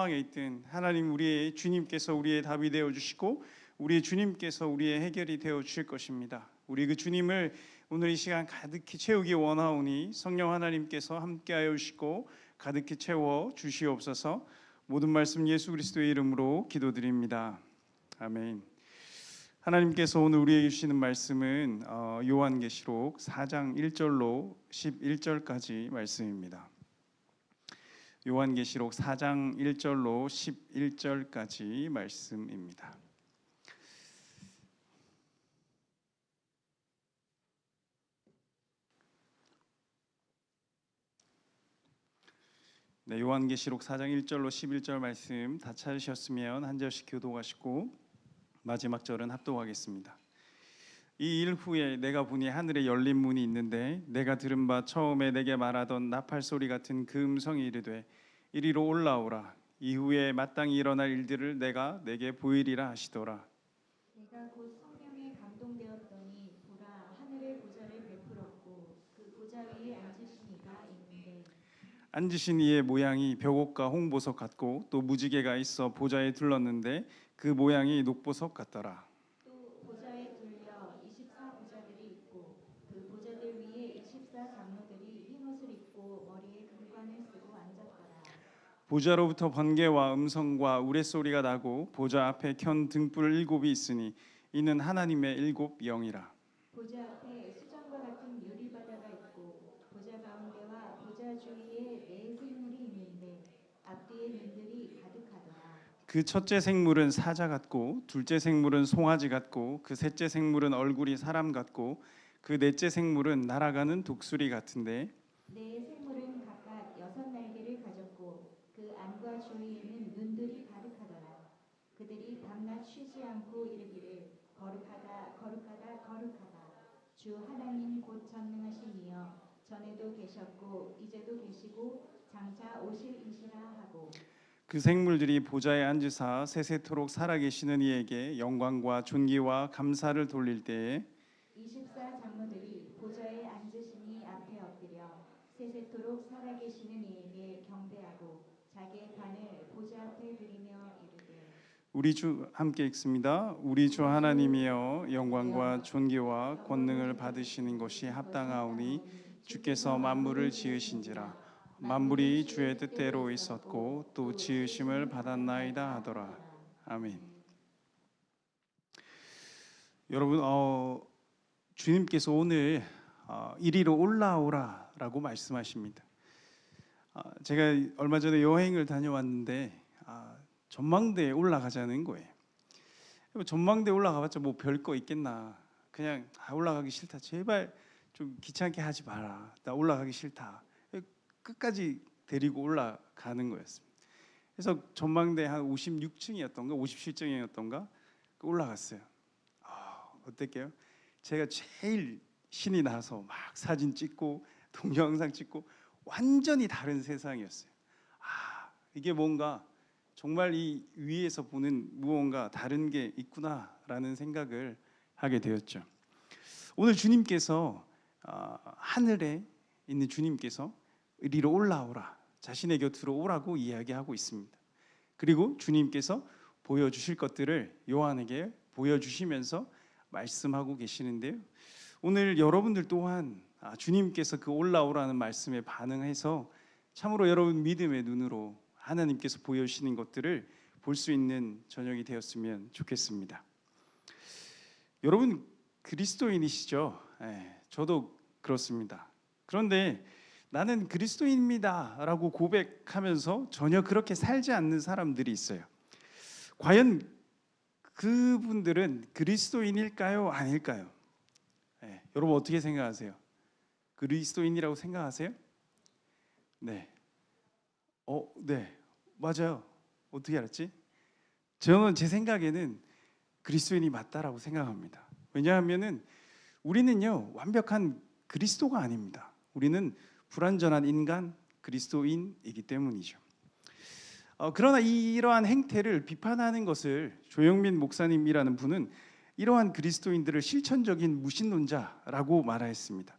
상황에 있든 하나님 우리의 주님께서 우리의 답이 되어 주시고 우리의 주님께서 우리의 해결이 되어 주실 것입니다. 우리 그 주님을 오늘 이 시간 가득히 채우기 원하오니 성령 하나님께서 함께하여 주시고 가득히 채워 주시옵소서. 모든 말씀 예수 그리스도의 이름으로 기도드립니다. 아멘. 하나님께서 오늘 우리에게 주시는 말씀은 요한계시록 4장 1절로 11절까지 말씀입니다. 요한계시록 4장 1절로 11절까지 말씀입니다. 네, 요한계시록 4장 1절로 11절 말씀 다 찾으셨으면 한 절씩 교독하시고 마지막 절은 합독하겠습니다. 이 일 후에 내가 보니 하늘에 열린 문이 있는데 내가 들은 바 처음에 내게 말하던 나팔 소리 같은 그 음성이 이르되 이리로 올라오라. 이후에 마땅히 일어날 일들을 내가 내게 보이리라 하시더라. 내가 곧 성령에 감동되었더니 보라 하늘의 보좌를 베풀었고 그 보좌 위에 앉으신 이가 있는데 앉으신 이의 모양이 벽옥과 홍보석 같고 또 무지개가 있어 보좌에 둘렀는데 그 모양이 녹보석 같더라. 또 보좌에 둘려 24보좌들이 있고 그 보좌들 위에 24장로들이 흰 옷을 입고 머리에 금관을 쓰고 앉았더라. 보좌로부터 번개와 음성과 우레소리가 나고 보좌 앞에 켠 등불 일곱이 있으니 이는 하나님의 일곱 영이라. 보좌 앞에 수정과 같은 유리바다가 있고 보좌 가운데와 보좌 주위에 네 생물이 있는데 앞뒤에 눈들이 가득하더라. 그 첫째 생물은 사자 같고 둘째 생물은 송아지 같고 그 셋째 생물은 얼굴이 사람 같고 그 넷째 생물은 날아가는 독수리 같은데 네 생물은 각각 6날개를 가졌고 그 안과 주위에는 눈들이 가득하더라. 그들이 밤낮 쉬지 않고 이르기를 거룩하다 거룩하다 거룩하다 주 하나님 곧 전능하신 이여 전에도 계셨고 이제도 계시고 장차 오실 이시라 하고 그 생물들이 보좌에 앉으사 세세토록 살아계시는 이에게 영광과 존귀와 감사를 돌릴 때에 24장로들이 보좌에 앉으시니 앞에 엎드려 세세토록 살아계시는 이에게 경배하고 자기의 관을 보좌 앞에 드리며 이르되 우리 주 함께 읽습니다. 우리 주 하나님이여 영광과 존귀와 권능을 받으시는 것이 합당하오니 주께서 만물을 지으신지라 만물이 주의 뜻대로 있었고 또 지으심을 받았나이다 하더라. 아멘. 여러분 주님께서 오늘 이리로 올라오라라고 말씀하십니다. 제가 얼마 전에 여행을 다녀왔는데 전망대에 올라가자는 거예요. 전망대에 올라가봤자 뭐 별거 있겠나. 그냥 올라가기 싫다. 제발 좀 귀찮게 하지 마라. 나 올라가기 싫다. 끝까지 데리고 올라가는 거였습니다. 그래서 전망대 한 56층이었던가 57층이었던가 올라갔어요. 어땠게요? 제가 제일 신이 나서 막 사진 찍고 동영상 찍고 완전히 다른 세상이었어요. 이게 뭔가 정말 이 위에서 보는 무언가 다른 게 있구나라는 생각을 하게 되었죠. 오늘 주님께서 하늘에 있는 주님께서 이리로 올라오라, 자신의 곁으로 오라고 이야기하고 있습니다. 그리고 주님께서 보여주실 것들을 요한에게 보여주시면서 말씀하고 계시는데요. 오늘 여러분들 또한 주님께서 그 올라오라는 말씀에 반응해서 참으로 여러분 믿음의 눈으로 하나님께서 보여주시는 것들을 볼 수 있는 저녁이 되었으면 좋겠습니다. 여러분 그리스도인이시죠? 저도 그렇습니다. 그런데 나는 그리스도인입니다 라고 고백하면서 전혀 그렇게 살지 않는 사람들이 있어요. 과연 그분들은 그리스도인일까요? 아닐까요? 여러분 어떻게 생각하세요? 그리스도인이라고 생각하세요? 네. 네. 맞아요. 어떻게 알았지? 저는 제 생각에는 그리스도인이 맞다라고 생각합니다. 왜냐하면은 우리는요 완벽한 그리스도가 아닙니다. 우리는 불완전한 인간 그리스도인이기 때문이죠. 그러나 이러한 행태를 비판하는 것을 조영민 목사님이라는 분은 이러한 그리스도인들을 실천적인 무신론자라고 말하였습니다.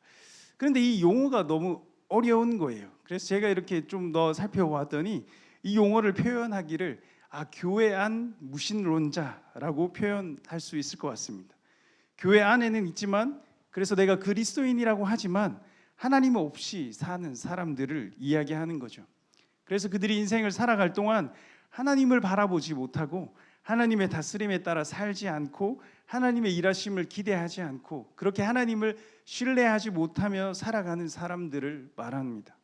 그런데 이 용어가 너무 어려운 거예요. 그래서 제가 이렇게 좀 더 살펴보았더니 이 용어를 표현하기를 교회 안 무신론자라고 표현할 수 있을 것 같습니다. 교회 안에는 있지만, 그래서 내가 그리스도인이라고 하지만 하나님 없이 사는 사람들을 이야기하는 거죠. 그래서 그들이 인생을 살아갈 동안 하나님을 바라보지 못하고 하나님의 다스림에 따라 살지 않고 하나님의 일하심을 기대하지 않고 그렇게 하나님을 신뢰하지 못하며 살아가는 사람들을 말합니다.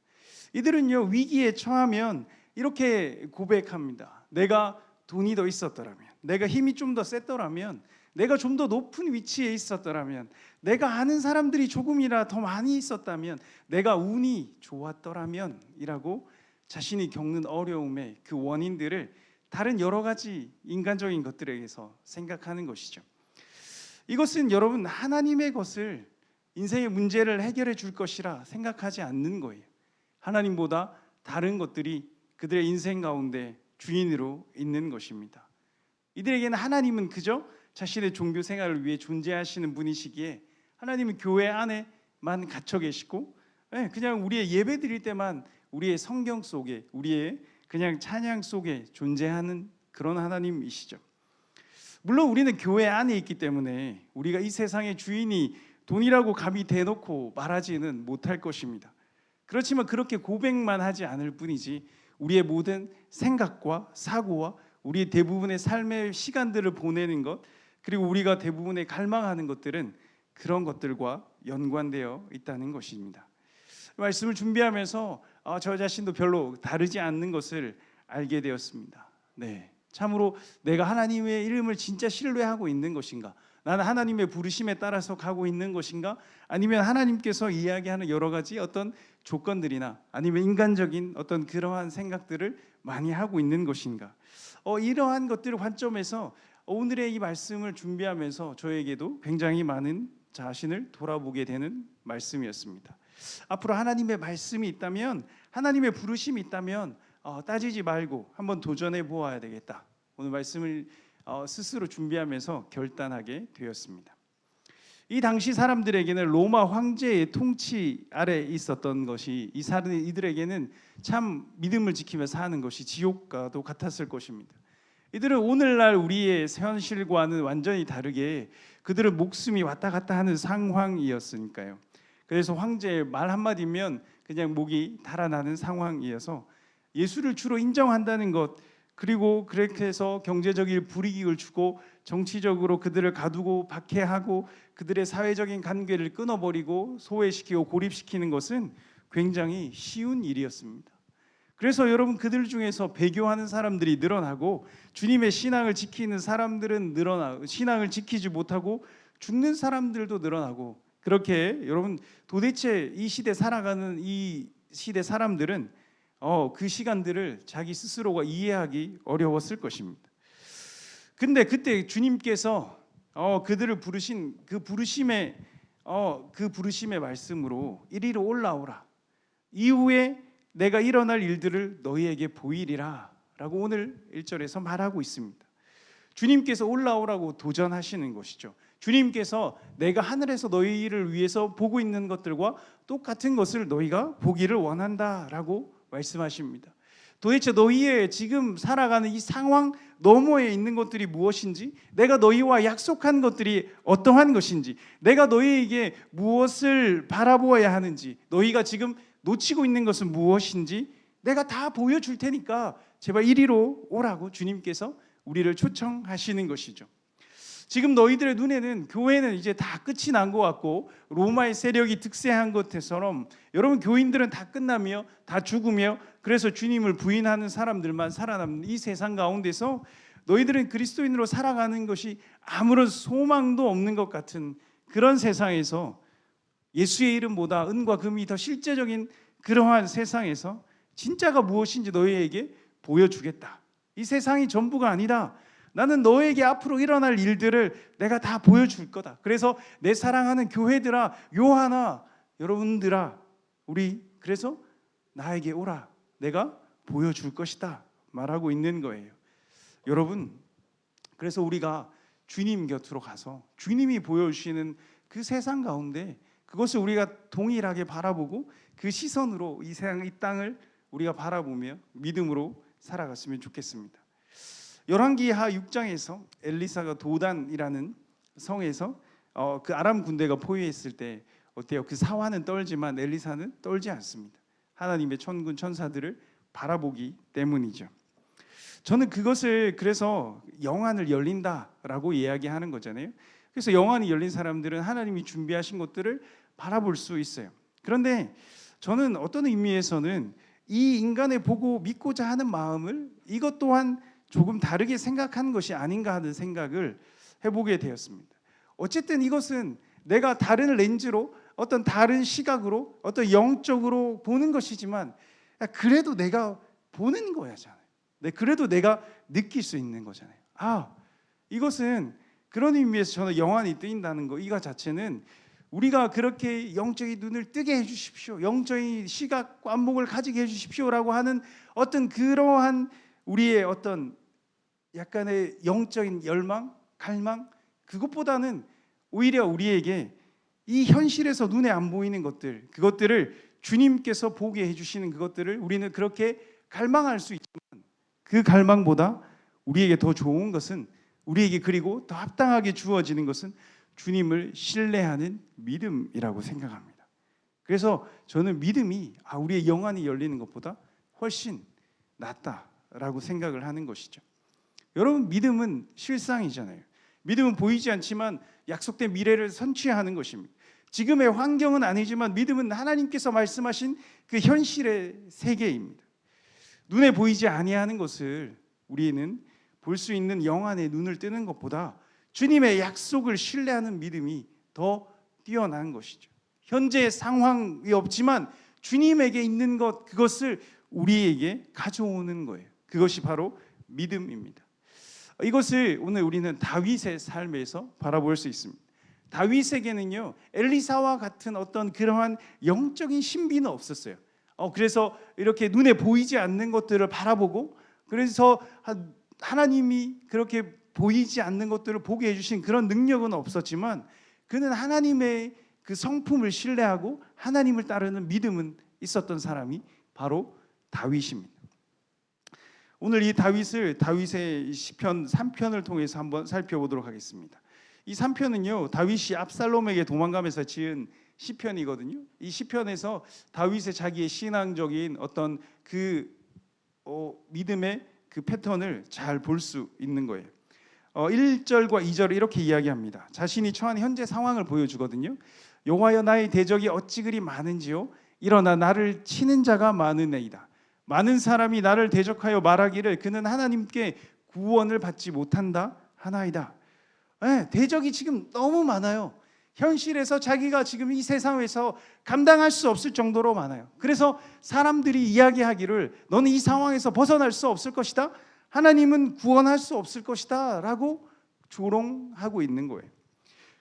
이들은요, 위기에 처하면 이렇게 고백합니다. 내가 돈이 더 있었더라면, 내가 힘이 좀 더 셌더라면, 내가 좀 더 높은 위치에 있었더라면, 내가 아는 사람들이 조금이라 더 많이 있었다면, 내가 운이 좋았더라면 이라고 자신이 겪는 어려움의 그 원인들을 다른 여러 가지 인간적인 것들에게서 생각하는 것이죠. 이것은 여러분, 하나님의 것을, 인생의 문제를 해결해 줄 것이라 생각하지 않는 거예요. 하나님보다 다른 것들이 그들의 인생 가운데 주인으로 있는 것입니다. 이들에게는 하나님은 그저 자신의 종교 생활을 위해 존재하시는 분이시기에 하나님은 교회 안에만 갇혀 계시고, 그냥 우리의 예배 드릴 때만 우리의 성경 속에, 우리의 그냥 찬양 속에 존재하는 그런 하나님이시죠. 물론 우리는 교회 안에 있기 때문에 우리가 이 세상의 주인이 돈이라고 감히 대놓고 말하지는 못할 것입니다. 그렇지만 그렇게 고백만 하지 않을 뿐이지 우리의 모든 생각과 사고와 우리의 대부분의 삶의 시간들을 보내는 것, 그리고 우리가 대부분의 갈망하는 것들은 그런 것들과 연관되어 있다는 것입니다. 말씀을 준비하면서 저 자신도 별로 다르지 않는 것을 알게 되었습니다. 참으로 내가 하나님의 이름을 진짜 신뢰하고 있는 것인가? 나는 하나님의 부르심에 따라서 가고 있는 것인가? 아니면 하나님께서 이야기하는 여러 가지 어떤 조건들이나 아니면 인간적인 어떤 그러한 생각들을 많이 하고 있는 것인가? 이러한 것들을 관점에서 오늘의 이 말씀을 준비하면서 저에게도 굉장히 많은 자신을 돌아보게 되는 말씀이었습니다. 앞으로 하나님의 말씀이 있다면, 하나님의 부르심이 있다면 따지지 말고 한번 도전해 보아야 되겠다. 오늘 말씀을 스스로 준비하면서 결단하게 되었습니다. 이 당시 사람들에게는 로마 황제의 통치 아래 있었던 것이 이들에게는 참 믿음을 지키며 사는 것이 지옥과도 같았을 것입니다. 이들은 오늘날 우리의 현실과는 완전히 다르게 그들은 목숨이 왔다 갔다 하는 상황이었으니까요. 그래서 황제의 말 한마디면 그냥 목이 달아나는 상황이어서 예수를 주로 인정한다는 것, 그리고 그렇게 해서 경제적인 불이익을 주고 정치적으로 그들을 가두고 박해하고 그들의 사회적인 관계를 끊어버리고 소외시키고 고립시키는 것은 굉장히 쉬운 일이었습니다. 그래서 여러분, 그들 중에서 배교하는 사람들이 늘어나고 주님의 신앙을 지키는 사람들은 늘어나고 신앙을 지키지 못하고 죽는 사람들도 늘어나고, 그렇게 여러분 도대체 이 시대 살아가는 이 시대 사람들은 그 시간들을 자기 스스로가 이해하기 어려웠을 것입니다. 근데 그때 주님께서 그들을 부르신 그 부르심의 말씀으로 이리로 올라오라. 이후에 내가 일어날 일들을 너희에게 보이리라 라고 오늘 1절에서 말하고 있습니다. 주님께서 올라오라고 도전하시는 것이죠. 주님께서 내가 하늘에서 너희를 위해서 보고 있는 것들과 똑같은 것을 너희가 보기를 원한다라고 말씀하십니다. 도대체 너희의 지금 살아가는 이 상황 너머에 있는 것들이 무엇인지, 내가 너희와 약속한 것들이 어떠한 것인지, 내가 너희에게 무엇을 바라보아야 하는지, 너희가 지금 놓치고 있는 것은 무엇인지 내가 다 보여줄 테니까 제발 이리로 오라고 주님께서 우리를 초청하시는 것이죠. 지금 너희들의 눈에는 교회는 이제 다 끝이 난 것 같고 로마의 세력이 득세한 것처럼 여러분, 교인들은 다 끝나며 다 죽으며 그래서 주님을 부인하는 사람들만 살아남는 이 세상 가운데서 너희들은 그리스도인으로 살아가는 것이 아무런 소망도 없는 것 같은 그런 세상에서, 예수의 이름보다 은과 금이 더 실제적인 그러한 세상에서 진짜가 무엇인지 너희에게 보여주겠다. 이 세상이 전부가 아니다. 나는 너에게 앞으로 일어날 일들을 내가 다 보여줄 거다. 그래서 내 사랑하는 교회들아, 요한아, 여러분들아, 우리 그래서 나에게 오라. 내가 보여줄 것이다 말하고 있는 거예요. 여러분, 그래서 우리가 주님 곁으로 가서 주님이 보여주시는 그 세상 가운데 그것을 우리가 동일하게 바라보고 그 시선으로 이 세상, 이 땅을 우리가 바라보며 믿음으로 살아갔으면 좋겠습니다. 열왕기하 6장에서 엘리사가 도단이라는 성에서 그 아람 군대가 포위했을 때 어때요? 그 사화는 떨지만 엘리사는 떨지 않습니다. 하나님의 천군 천사들을 바라보기 때문이죠. 저는 그것을 그래서 영안을 열린다라고 이야기하는 거잖아요. 그래서 영안이 열린 사람들은 하나님이 준비하신 것들을 바라볼 수 있어요. 그런데 저는 어떤 의미에서는 이 인간의 보고 믿고자 하는 마음을 이것 또한 조금 다르게 생각하는 것이 아닌가 하는 생각을 해보게 되었습니다. 어쨌든 이것은 내가 다른 렌즈로 어떤 다른 시각으로 어떤 영적으로 보는 것이지만 그래도 내가 보는 거잖아요. 그래도 내가 느낄 수 있는 거잖아요. 이것은 그런 의미에서 저는 영안이 뜨인다는 거 이거 자체는 우리가 그렇게 영적인 눈을 뜨게 해주십시오, 영적인 시각 안목을 가지게 해주십시오라고 하는 어떤 그러한 우리의 어떤 약간의 영적인 열망, 갈망, 그것보다는 오히려 우리에게 이 현실에서 눈에 안 보이는 것들, 그것들을 주님께서 보게 해주시는 그것들을 우리는 그렇게 갈망할 수 있지만 그 갈망보다 우리에게 더 좋은 것은 우리에게 그리고 더 합당하게 주어지는 것은 주님을 신뢰하는 믿음이라고 생각합니다. 그래서 저는 믿음이 우리의 영안이 열리는 것보다 훨씬 낫다라고 생각을 하는 것이죠. 여러분, 믿음은 실상이잖아요. 믿음은 보이지 않지만 약속된 미래를 선취하는 것입니다. 지금의 환경은 아니지만 믿음은 하나님께서 말씀하신 그 현실의 세계입니다. 눈에 보이지 아니하는 것을 우리는 볼 수 있는 영안의 눈을 뜨는 것보다 주님의 약속을 신뢰하는 믿음이 더 뛰어난 것이죠. 현재 상황이 없지만 주님에게 있는 것, 그것을 우리에게 가져오는 거예요. 그것이 바로 믿음입니다. 이것을 오늘 우리는 다윗의 삶에서 바라볼 수 있습니다. 다윗에게는요, 엘리사와 같은 어떤 그러한 영적인 신비는 없었어요. 그래서 이렇게 눈에 보이지 않는 것들을 바라보고, 그래서 하나님이 그렇게 보이지 않는 것들을 보게 해주신 그런 능력은 없었지만 그는 하나님의 그 성품을 신뢰하고 하나님을 따르는 믿음은 있었던 사람이 바로 다윗입니다. 오늘 이 다윗의 시편 3편을 통해서 한번 살펴보도록 하겠습니다. 이 3편은요, 다윗이 압살롬에게 도망가면서 지은 시편이거든요. 이 시편에서 다윗의 자기의 신앙적인 어떤 그 믿음의 그 패턴을 잘 볼 수 있는 거예요. 1절과 2절을 이렇게 이야기합니다. 자신이 처한 현재 상황을 보여주거든요. 여호와여, 나의 대적이 어찌 그리 많은지요. 일어나 나를 치는 자가 많으네이다. 많은 사람이 나를 대적하여 말하기를 그는 하나님께 구원을 받지 못한다 하나이다. 대적이 지금 너무 많아요. 현실에서 자기가 지금 이 세상에서 감당할 수 없을 정도로 많아요. 그래서 사람들이 이야기하기를 너는 이 상황에서 벗어날 수 없을 것이다, 하나님은 구원할 수 없을 것이다 라고 조롱하고 있는 거예요.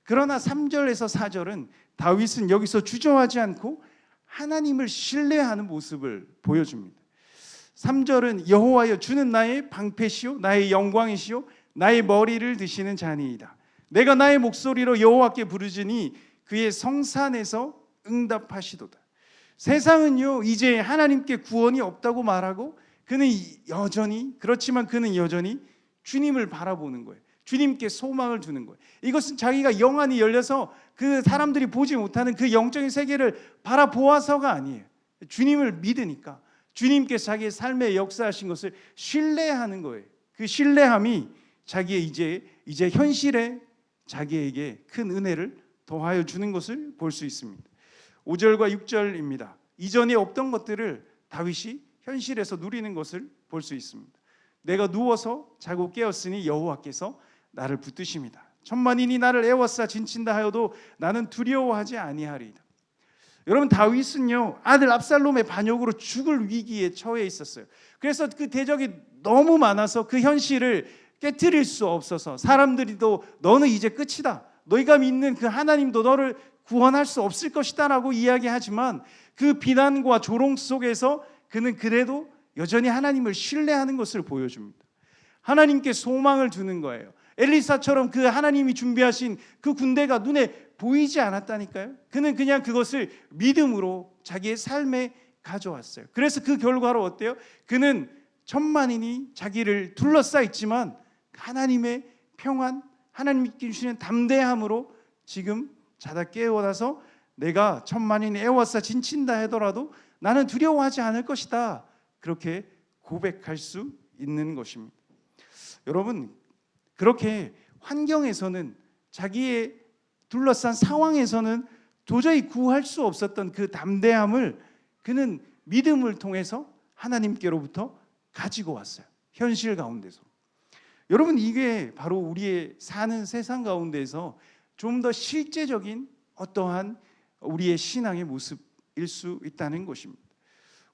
그러나 3절에서 4절은 다윗은 여기서 주저하지 않고 하나님을 신뢰하는 모습을 보여줍니다. 3절은 여호와여, 주는 나의 방패시요 나의 영광이시요 나의 머리를 드시는 자니이다. 내가 나의 목소리로 여호와께 부르짖으니 그의 성산에서 응답하시도다. 세상은요, 이제 하나님께 구원이 없다고 말하고 그는 여전히 주님을 바라보는 거예요. 주님께 소망을 두는 거예요. 이것은 자기가 영안이 열려서 그 사람들이 보지 못하는 그 영적인 세계를 바라보아서가 아니에요. 주님을 믿으니까 주님께서 자기의 삶에 역사하신 것을 신뢰하는 거예요. 그 신뢰함이 자기의 이제 현실에 자기에게 큰 은혜를 더하여 주는 것을 볼 수 있습니다. 5절과 6절입니다. 이전에 없던 것들을 다윗이 현실에서 누리는 것을 볼 수 있습니다. 내가 누워서 자고 깨었으니 여호와께서 나를 붙드십니다. 천만인이 나를 애워싸 진친다 하여도 나는 두려워하지 아니하리이다. 여러분, 다윗은요, 아들 압살롬의 반역으로 죽을 위기에 처해 있었어요. 그래서 그 대적이 너무 많아서 그 현실을 깨트릴 수 없어서 사람들이 또 너는 이제 끝이다, 너희가 믿는 그 하나님도 너를 구원할 수 없을 것이다 라고 이야기하지만 그 비난과 조롱 속에서 그는 그래도 여전히 하나님을 신뢰하는 것을 보여줍니다. 하나님께 소망을 두는 거예요. 엘리사처럼 그 하나님이 준비하신 그 군대가 눈에 보이지 않았다니까요. 그는 그냥 그것을 믿음으로 자기의 삶에 가져왔어요. 그래서 그 결과로 어때요? 그는 천만인이 자기를 둘러싸 있지만 하나님의 평안, 하나님께 주시는 담대함으로 지금 자다 깨어나서 내가 천만인이 애워싸 진친다 하더라도 나는 두려워하지 않을 것이다, 그렇게 고백할 수 있는 것입니다. 여러분, 그렇게 환경에서는, 자기의 둘러싼 상황에서는 도저히 구할 수 없었던 그 담대함을 그는 믿음을 통해서 하나님께로부터 가지고 왔어요. 현실 가운데서. 여러분, 이게 바로 우리의 사는 세상 가운데서 좀 더 실제적인 어떠한 우리의 신앙의 모습일 수 있다는 것입니다.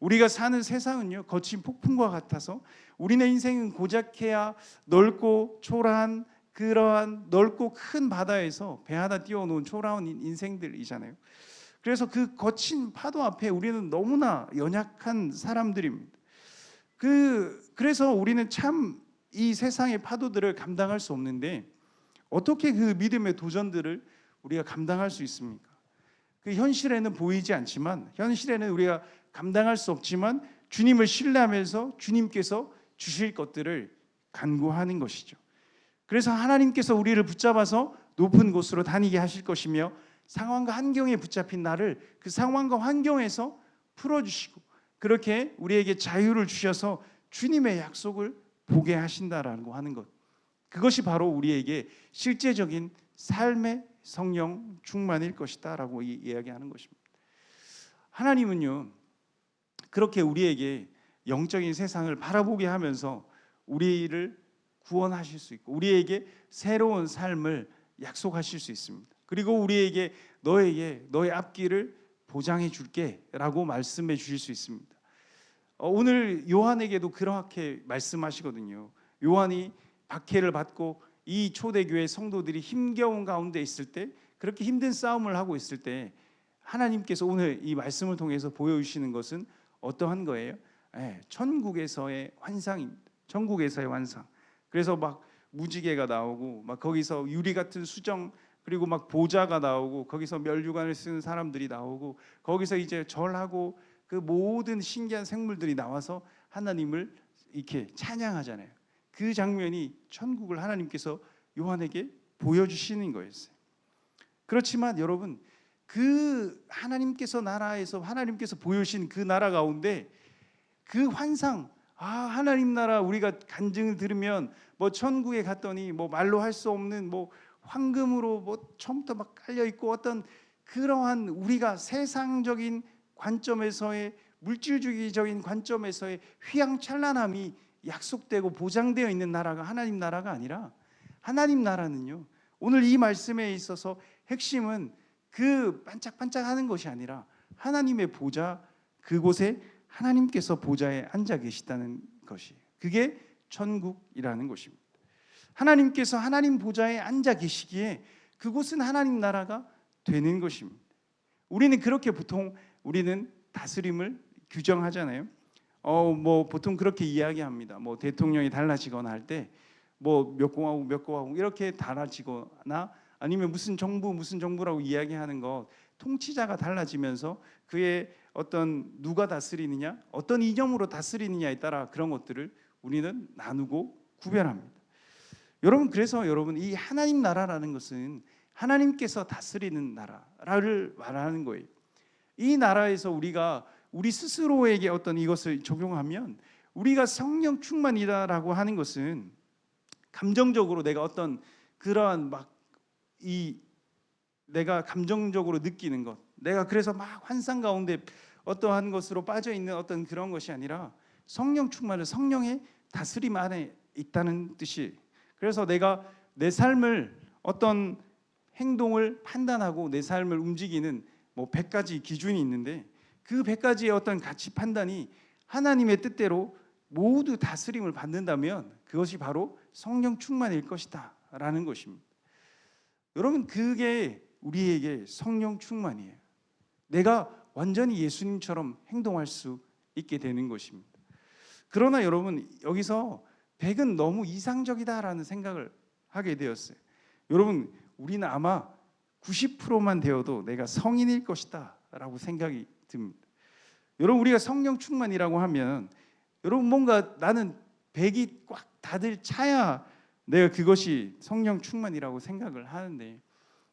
우리가 사는 세상은요, 거친 폭풍과 같아서 우리네 인생은 고작해야 넓고 초라한 그러한 넓고 큰 바다에서 배 하나 띄워놓은 초라한 인생들이잖아요. 그래서 그 거친 파도 앞에 우리는 너무나 연약한 사람들입니다. 그래서 우리는 참 이 세상의 파도들을 감당할 수 없는데 어떻게 그 믿음의 도전들을 우리가 감당할 수 있습니까? 그 현실에는 보이지 않지만, 현실에는 우리가 감당할 수 없지만 주님을 신뢰하면서 주님께서 주실 것들을 간구하는 것이죠. 그래서 하나님께서 우리를 붙잡아서 높은 곳으로 다니게 하실 것이며, 상황과 환경에 붙잡힌 나를 그 상황과 환경에서 풀어주시고, 그렇게 우리에게 자유를 주셔서 주님의 약속을 보게 하신다라고 하는 것, 그것이 바로 우리에게 실제적인 삶의 성령 충만일 것이다 라고 이야기하는 것입니다. 하나님은요, 그렇게 우리에게 영적인 세상을 바라보게 하면서 우리를 구원하실 수 있고 우리에게 새로운 삶을 약속하실 수 있습니다. 그리고 우리에게 너의 앞길을 보장해 줄게 라고 말씀해 주실 수 있습니다. 오늘 요한에게도 그렇게 말씀하시거든요. 요한이 박해를 받고 이 초대교회 성도들이 힘겨운 가운데 있을 때, 그렇게 힘든 싸움을 하고 있을 때 하나님께서 오늘 이 말씀을 통해서 보여주시는 것은 어떠한 거예요? 천국에서의 환상입니다. 천국에서의 환상. 그래서 막 무지개가 나오고 막 거기서 유리 같은 수정, 그리고 막 보좌가 나오고 거기서 멸류관을 쓰는 사람들이 나오고 거기서 이제 절하고 그 모든 신기한 생물들이 나와서 하나님을 이렇게 찬양하잖아요. 그 장면이 천국을 하나님께서 요한에게 보여주시는 거였어요. 그렇지만 여러분, 그 하나님께서 나라에서 하나님께서 보여주신 그 나라 가운데 그 환상, 하나님 나라, 우리가 간증을 들으면 뭐 천국에 갔더니 뭐 말로 할 수 없는 뭐 황금으로 뭐 처음부터 막 깔려 있고 어떤 그러한 우리가 세상적인 관점에서의, 물질주의적인 관점에서의 휘황찬란함이 약속되고 보장되어 있는 나라가 하나님 나라가 아니라, 하나님 나라는요, 오늘 이 말씀에 있어서 핵심은 그 반짝반짝하는 것이 아니라 하나님의 보좌, 그곳에 하나님께서 보좌에 앉아 계시다는 것이, 그게 천국이라는 것입니다. 하나님께서 하나님 보좌에 앉아 계시기에 그곳은 하나님 나라가 되는 것입니다. 우리는 그렇게 보통 우리는 다스림을 규정하잖아요. 뭐 보통 그렇게 이야기합니다. 뭐 대통령이 달라지거나 할 때 뭐 몇 공화국 이렇게 달라지거나 아니면 무슨 정부라고 이야기하는 것, 통치자가 달라지면서 그의 어떤 누가 다스리느냐, 어떤 이념으로 다스리느냐에 따라 그런 것들을 우리는 나누고 구별합니다. 여러분, 그래서 여러분, 이 하나님 나라라는 것은 하나님께서 다스리는 나라를 말하는 거예요. 이 나라에서 우리가 우리 스스로에게 어떤 이것을 적용하면, 우리가 성령 충만이다라고 하는 것은 감정적으로 내가 어떤 그러한 내가 감정적으로 느끼는 것, 내가 그래서 막 환상 가운데 어떠한 것으로 빠져 있는 어떤 그런 것이 아니라, 성령 충만은 성령의 다스림 안에 있다는 뜻이. 그래서 내가 내 삶을, 어떤 행동을 판단하고 내 삶을 움직이는 뭐 100가지 기준이 있는데, 그 100가지의 어떤 가치 판단이 하나님의 뜻대로 모두 다스림을 받는다면 그것이 바로 성령 충만일 것이다 라는 것입니다. 여러분, 그게 우리에게 성령 충만이에요. 내가 완전히 예수님처럼 행동할 수 있게 되는 것입니다. 그러나 여러분, 여기서 100은 너무 이상적이다라는 생각을 하게 되었어요. 여러분, 우리는 아마 90%만 되어도 내가 성인일 것이다 라고 생각이 듭니다. 여러분, 우리가 성령 충만이라고 하면 여러분 뭔가 나는 100이 꽉 다들 차야 내가 그것이 성령 충만이라고 생각을 하는데,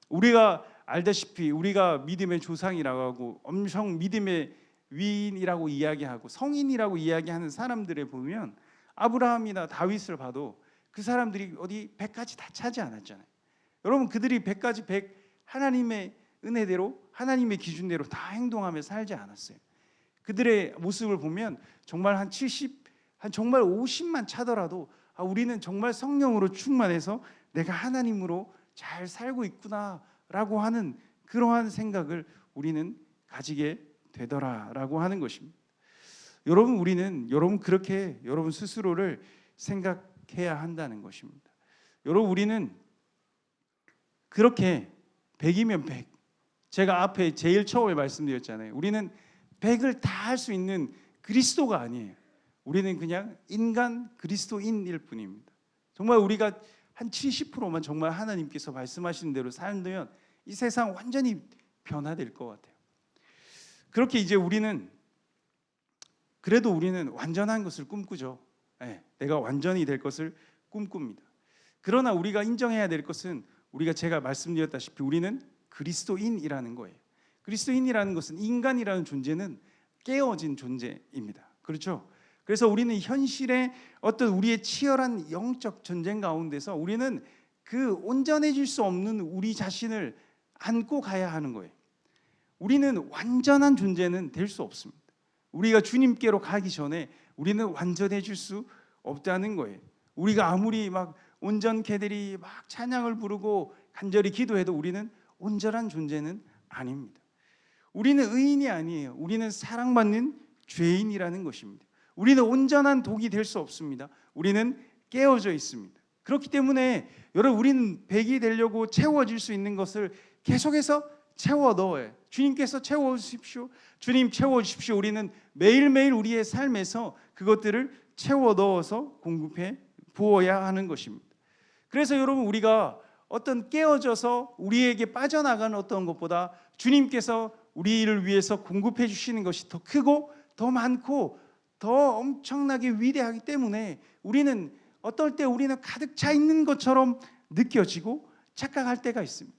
우리가 알다시피 우리가 믿음의 조상이라고 하고 엄청 믿음의 위인이라고 이야기하고 성인이라고 이야기하는 사람들에 보면 아브라함이나 다윗을 봐도 그 사람들이 어디 100까지 다 차지 않았잖아요. 여러분 그들이 100까지 100 하나님의 은혜대로 하나님의 기준대로 다 행동하며 살지 않았어요. 그들의 모습을 보면 정말 한 70, 한 정말 50만 차더라도 우리는 정말 성령으로 충만해서 내가 하나님으로 잘 살고 있구나라고 하는 그러한 생각을 우리는 가지게 되더라라고 하는 것입니다. 여러분 우리는 그렇게 여러분 스스로를 생각해야 한다는 것입니다. 여러분 우리는 그렇게 100이면 100, 제가 앞에 제일 처음에 말씀드렸잖아요. 우리는 100을 다 할 수 있는 그리스도가 아니에요. 우리는 그냥 인간 그리스도인일 뿐입니다. 정말 우리가 한 70%만 정말 하나님께서 말씀하시는 대로 살면 이 세상 완전히 변화될 것 같아요. 그렇게 이제 우리는 그래도 우리는 완전한 것을 꿈꾸죠. 내가 완전히 될 것을 꿈꿉니다. 그러나 우리가 인정해야 될 것은 우리가 제가 말씀드렸다시피 우리는 그리스도인이라는 거예요. 그리스도인이라는 것은 인간이라는 존재는 깨어진 존재입니다. 그렇죠? 그래서 우리는 현실의 어떤 우리의 치열한 영적 전쟁 가운데서 우리는 그 온전해질 수 없는 우리 자신을 안고 가야 하는 거예요. 우리는 완전한 존재는 될 수 없습니다. 우리가 주님께로 가기 전에 우리는 완전해질 수 없다는 거예요. 우리가 아무리 막 온전케들이 막 찬양을 부르고 간절히 기도해도 우리는 온전한 존재는 아닙니다. 우리는 의인이 아니에요. 우리는 사랑받는 죄인이라는 것입니다. 우리는 온전한 독이 될 수 없습니다. 우리는 깨어져 있습니다. 그렇기 때문에 여러분 우리는 100이 되려고 채워질 수 있는 것을 계속해서 채워 넣어요. 주님께서 채워주십시오. 주님 채워주십시오. 우리는 매일매일 우리의 삶에서 그것들을 채워 넣어서 공급해 부어야 하는 것입니다. 그래서 여러분 우리가 어떤 깨어져서 우리에게 빠져나가는 어떤 것보다 주님께서 우리를 위해서 공급해 주시는 것이 더 크고 더 많고 더 엄청나게 위대하기 때문에 우리는 어떨 때 우리는 가득 차 있는 것처럼 느껴지고 착각할 때가 있습니다.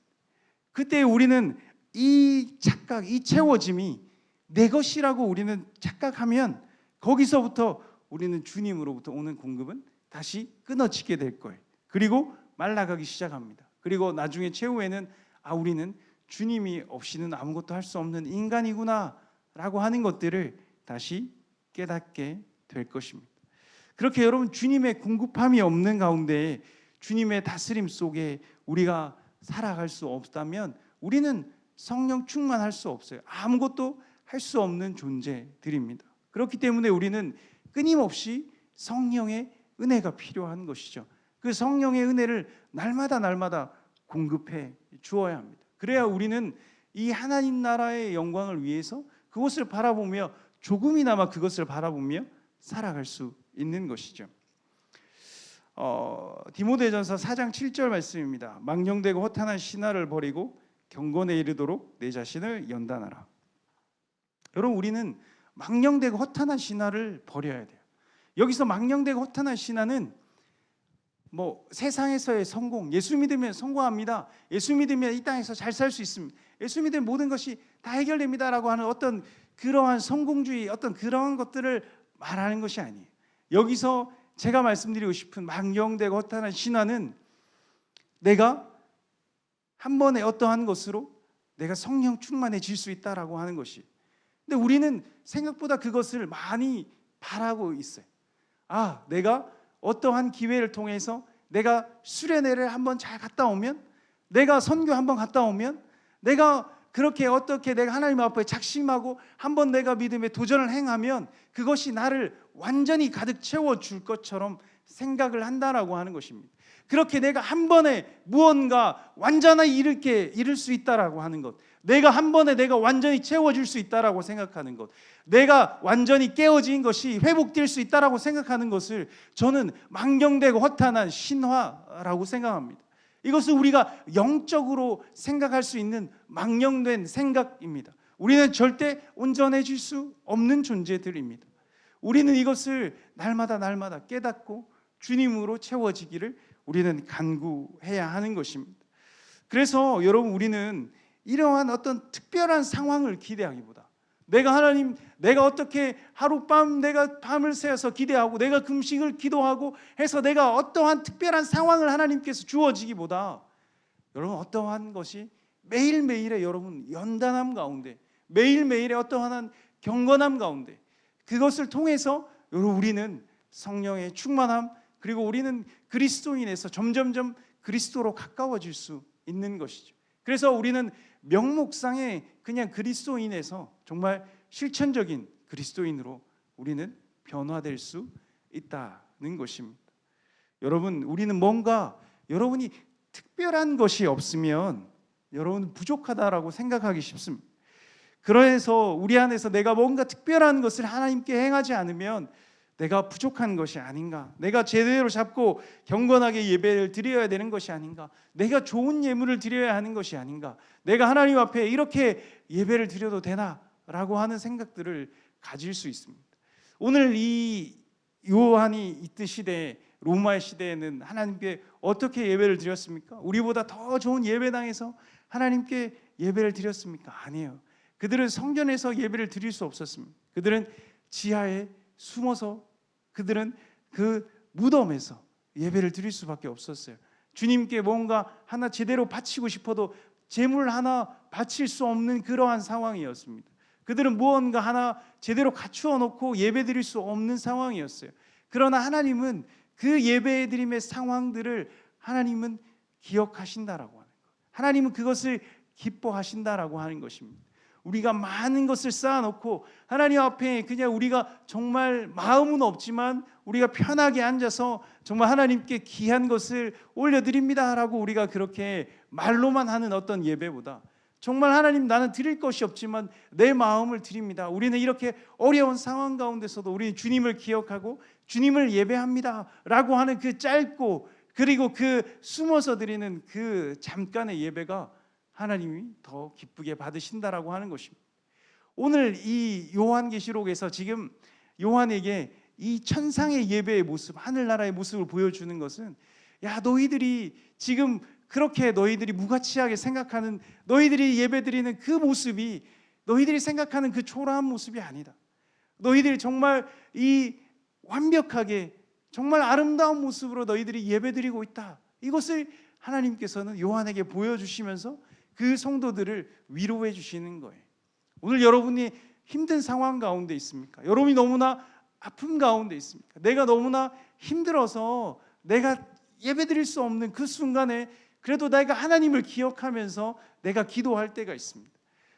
그때 우리는 이 착각, 이 채워짐이 내 것이라고 우리는 착각하면 거기서부터 우리는 주님으로부터 오는 공급은 다시 끊어지게 될 거예요. 그리고 말라가기 시작합니다. 그리고 나중에 최후에는 우리는 주님이 없이는 아무것도 할 수 없는 인간이구나 라고 하는 것들을 다시 깨닫게 될 것입니다. 그렇게 여러분 주님의 공급함이 없는 가운데 주님의 다스림 속에 우리가 살아갈 수 없다면 우리는 성령 충만할 수 없어요. 아무것도 할 수 없는 존재들입니다. 그렇기 때문에 우리는 끊임없이 성령의 은혜가 필요한 것이죠. 그 성령의 은혜를 날마다 공급해 주어야 합니다. 그래야 우리는 이 하나님 나라의 영광을 위해서 그것을 바라보며 조금이나마 그것을 바라보며 살아갈 수 있는 것이죠. 디모데전서 4장 7절 말씀입니다. 망령되고 허탄한 신화를 버리고 경건에 이르도록 내 자신을 연단하라. 여러분 우리는 망령되고 허탄한 신화를 버려야 돼요. 여기서 망령되고 허탄한 신화는 세상에서의 성공, 예수 믿으면 성공합니다. 예수 믿으면 이 땅에서 잘 살 수 있습니다. 예수 믿으면 모든 것이 다 해결됩니다라고 하는 어떤 그러한 성공주의, 어떤 그러한 것들을 말하는 것이 아니에요. 여기서 제가 말씀드리고 싶은 망령되고 허탄한 신화는 내가 한 번에 어떠한 것으로 내가 성령 충만해질 수 있다라고 하는 것이. 근데 우리는 생각보다 그것을 많이 바라고 있어요. 내가 어떠한 기회를 통해서 내가 수련회를 한번 잘 갔다 오면, 내가 선교 한번 갔다 오면, 내가 그렇게 어떻게 내가 하나님 앞에 작심하고 한번 내가 믿음의 도전을 행하면 그것이 나를 완전히 가득 채워줄 것처럼 생각을 한다라고 하는 것입니다. 그렇게 내가 한 번에 무언가 완전히 이룰 수 있다라고 하는 것, 내가 한 번에 내가 완전히 채워줄 수 있다라고 생각하는 것, 내가 완전히 깨어진 것이 회복될 수 있다라고 생각하는 것을 저는 망령되고 허탄한 신화라고 생각합니다. 이것은 우리가 영적으로 생각할 수 있는 망령된 생각입니다. 우리는 절대 온전해질 수 없는 존재들입니다. 우리는 이것을 날마다 깨닫고 주님으로 채워지기를 우리는 간구해야 하는 것입니다. 그래서 여러분, 우리는 이러한 어떤 특별한 상황을 기대하기보다 내가 어떻게 하룻밤 내가 밤을 새서 기대하고 내가 금식을 기도하고 해서 내가 어떠한 특별한 상황을 하나님께서 주어지기보다 여러분, 어떠한 것이 매일매일의 여러분 연단함 가운데, 매일매일의 어떠한 경건함 가운데, 그것을 통해서 여러분 우리는 성령의 충만함, 그리고 우리는 그리스도인에서 점점점 그리스도로 가까워질 수 있는 것이죠. 그래서 우리는 명목상의 그냥 그리스도인에서 정말 실천적인 그리스도인으로 우리는 변화될 수 있다는 것입니다. 여러분, 우리는 뭔가 여러분이 특별한 것이 없으면 여러분 부족하다라고 생각하기 쉽습니다. 그래서 우리 안에서 내가 뭔가 특별한 것을 하나님께 행하지 않으면 내가 부족한 것이 아닌가, 내가 제대로 잡고 경건하게 예배를 드려야 되는 것이 아닌가, 내가 좋은 예물을 드려야 하는 것이 아닌가, 내가 하나님 앞에 이렇게 예배를 드려도 되나라고 하는 생각들을 가질 수 있습니다. 오늘 이 요한이 있던 시대, 로마의 시대에는 하나님께 어떻게 예배를 드렸습니까? 우리보다 더 좋은 예배당에서 하나님께 예배를 드렸습니까? 아니에요. 그들은 성전에서 예배를 드릴 수 없었습니다. 그들은 지하에 숨어서, 그들은 그 무덤에서 예배를 드릴 수밖에 없었어요. 주님께 뭔가 하나 제대로 바치고 싶어도 제물 하나 바칠 수 없는 그러한 상황이었습니다. 그들은 무언가 하나 제대로 갖추어 놓고 예배 드릴 수 없는 상황이었어요. 그러나 하나님은 그 예배 드림의 상황들을 하나님은 기억하신다라고 하는 것, 하나님은 그것을 기뻐하신다라고 하는 것입니다. 우리가 많은 것을 쌓아놓고 하나님 앞에 그냥 우리가 정말 마음은 없지만 우리가 편하게 앉아서 정말 하나님께 귀한 것을 올려드립니다라고 우리가 그렇게 말로만 하는 어떤 예배보다, 정말 하나님, 나는 드릴 것이 없지만 내 마음을 드립니다, 우리는 이렇게 어려운 상황 가운데서도 우리는 주님을 기억하고 주님을 예배합니다 라고 하는 그 짧고 그리고 그 숨어서 드리는 그 잠깐의 예배가 하나님이 더 기쁘게 받으신다라고 하는 것입니다. 오늘 이 요한계시록에서 지금 요한에게 이 천상의 예배의 모습, 하늘나라의 모습을 보여주는 것은, 야, 너희들이 지금 그렇게 너희들이 무가치하게 생각하는, 너희들이 예배드리는 그 모습이 너희들이 생각하는 그 초라한 모습이 아니다. 너희들이 정말 이 완벽하게 정말 아름다운 모습으로 너희들이 예배드리고 있다. 이것을 하나님께서는 요한에게 보여주시면서 그 성도들을 위로해 주시는 거예요. 오늘 여러분이 힘든 상황 가운데 있습니까? 여러분이 너무나 아픔 가운데 있습니까? 내가 너무나 힘들어서 내가 예배드릴 수 없는 그 순간에 그래도 내가 하나님을 기억하면서 내가 기도할 때가 있습니다.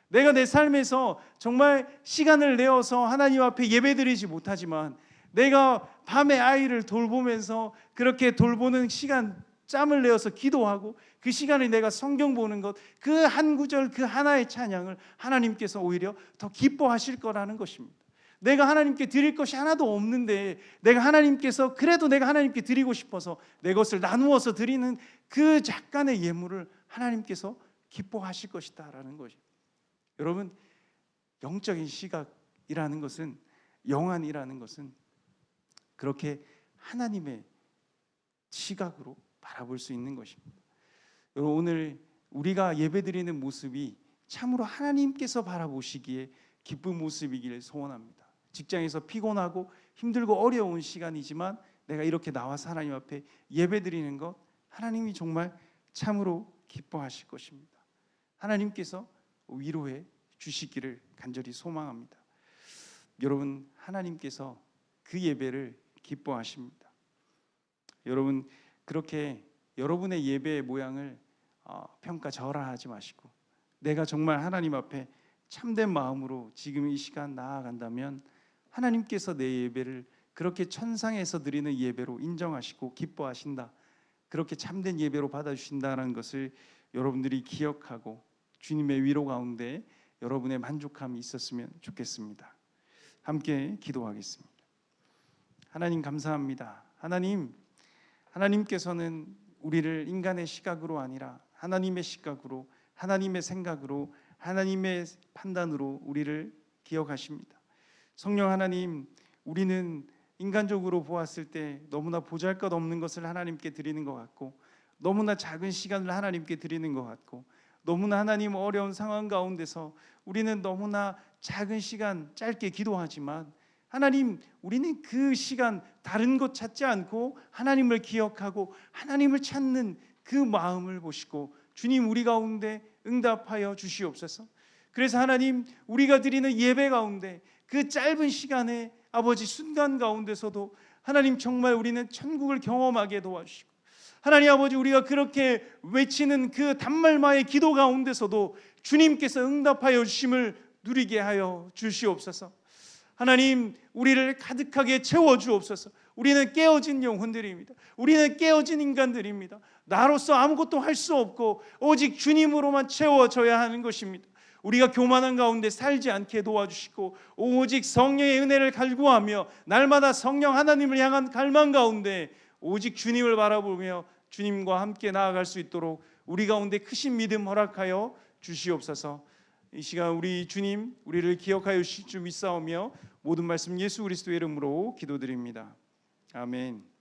내가 내 삶에서 정말 시간을 내어서 하나님 앞에 예배드리지 못하지만 내가 밤에 아이를 돌보면서 그렇게 돌보는 시간 짬을 내어서 기도하고 그 시간에 내가 성경 보는 것, 그 한 구절, 그 하나의 찬양을 하나님께서 오히려 더 기뻐하실 거라는 것입니다. 내가 하나님께 드릴 것이 하나도 없는데 내가 하나님께서 그래도 내가 하나님께 드리고 싶어서 내 것을 나누어서 드리는 그 약간의 예물을 하나님께서 기뻐하실 것이다라는 거죠. 여러분, 영적인 시각이라는 것은, 영안이라는 것은 그렇게 하나님의 시각으로 바라볼 수 있는 것입니다. 여러분, 오늘 우리가 예배드리는 모습이 참으로 하나님께서 바라보시기에 기쁜 모습이기를 소원합니다. 직장에서 피곤하고 힘들고 어려운 시간이지만 내가 이렇게 나와서 하나님 앞에 예배드리는 것, 하나님이 정말 참으로 기뻐하실 것입니다. 하나님께서 위로해 주시기를 간절히 소망합니다. 여러분, 하나님께서 그 예배를 기뻐하십니다. 여러분, 그렇게 여러분의 예배의 모양을 평가절하하지 마시고 내가 정말 하나님 앞에 참된 마음으로 지금 이 시간 나아간다면 하나님께서 내 예배를 그렇게 천상에서 드리는 예배로 인정하시고 기뻐하신다, 그렇게 참된 예배로 받아주신다는 것을 여러분들이 기억하고 주님의 위로 가운데 여러분의 만족함이 있었으면 좋겠습니다. 함께 기도하겠습니다. 하나님, 감사합니다. 하나님께서는 우리를 인간의 시각으로 아니라 하나님의 시각으로, 하나님의 생각으로, 하나님의 판단으로 우리를 기억하십니다. 성령 하나님, 우리는 인간적으로 보았을 때 너무나 보잘것없는 것을 하나님께 드리는 것 같고, 너무나 작은 시간을 하나님께 드리는 것 같고, 너무나 하나님 어려운 상황 가운데서 우리는 너무나 작은 시간 짧게 기도하지만, 하나님, 우리는 그 시간 다른 것 찾지 않고 하나님을 기억하고 하나님을 찾는 그 마음을 보시고 주님, 우리 가운데 응답하여 주시옵소서. 그래서 하나님, 우리가 드리는 예배 가운데 그 짧은 시간에 아버지 순간 가운데서도 하나님, 정말 우리는 천국을 경험하게 도와주시고, 하나님 아버지, 우리가 그렇게 외치는 그 단말마의 기도 가운데서도 주님께서 응답하여 주심을 누리게 하여 주시옵소서. 하나님, 우리를 가득하게 채워주옵소서. 우리는 깨어진 영혼들입니다. 우리는 깨어진 인간들입니다. 나로서 아무것도 할 수 없고 오직 주님으로만 채워져야 하는 것입니다. 우리가 교만한 가운데 살지 않게 도와주시고, 오직 성령의 은혜를 갈구하며 날마다 성령 하나님을 향한 갈망 가운데 오직 주님을 바라보며 주님과 함께 나아갈 수 있도록 우리 가운데 크신 믿음 허락하여 주시옵소서. 이 시간 우리 주님, 우리를 기억하여 주실 줄 믿사오며 모든 말씀 예수 그리스도의 이름으로 기도드립니다. 아멘.